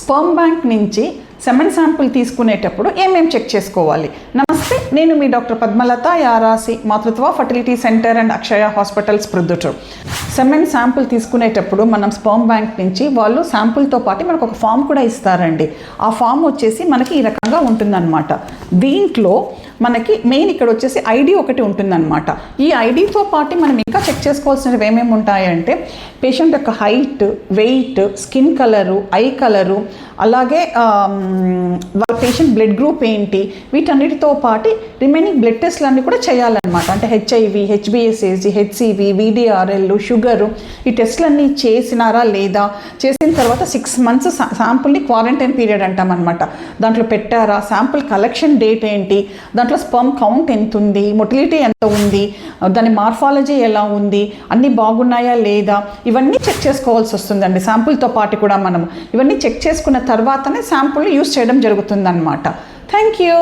Sperm bank నుంచి semen sample తీసుకునేటప్పుడు ఏమేమి చెక్ చేసుకోవాలి? నమస్తే, నేను మీ డాక్టర్ పద్మలత యారాసి, మాతృత్వ fertility centre and Akshaya hospitals Proddatur. Semen sample తీసుకునేటప్పుడు మనం స్పర్మ్ బ్యాంక్ నుంచి వాళ్ళు శాంపుల్తో పాటు మనకు ఒక ఫామ్ కూడా ఇస్తారండి. ఆ ఫామ్ వచ్చేసి మనకి ఈ రకంగా ఉంటుందన్నమాట. దీంట్లో మనకి మెయిన్ ఇక్కడ వచ్చేసి ఐడి ఒకటి ఉంటుందన్నమాట. ఈ ఐడితో పాటు మనం ఇంకా చెక్ చేసుకోవాల్సినవి ఏమేమి ఉంటాయంటే పేషెంట్ యొక్క height, weight, skin colour, eye colour, అలాగే వాళ్ళ పేషెంట్ బ్లడ్ గ్రూప్ ఏంటి, వీటన్నిటితో పాటు రిమైనింగ్ బ్లడ్ టెస్ట్లు అన్నీ కూడా చేయాలన్నమాట. అంటే హెచ్ఐవి, హెచ్బిఎస్ఏజీ, హెచ్సివి, విడిఆర్ఎల్, షుగరు, ఈ టెస్ట్లన్నీ చేసినారా లేదా, చేసిన తర్వాత 6 months శాంపుల్ని క్వారంటైన్ పీరియడ్ అంటామన్నమాట. దాంట్లో పెట్టారా, శాంపుల్ కలెక్షన్ డేట్ ఏంటి, దాంట్లో స్పర్మ్ కౌంట్ ఎంత ఉంది, మొటిలిటీ ఎంత ఉంది, దాని మార్ఫాలజీ ఎలా ఉంది, అన్నీ బాగున్నాయా లేదా, ఇవన్నీ చెక్ చేసుకోవాల్సి వస్తుందండి. శాంపుల్తో పాటు కూడా మనము ఇవన్నీ చెక్ చేసుకున్న తర్వాతనే శాంపుల్ యూస్ చేయడం జరుగుతుందన్నమాట. Thank you.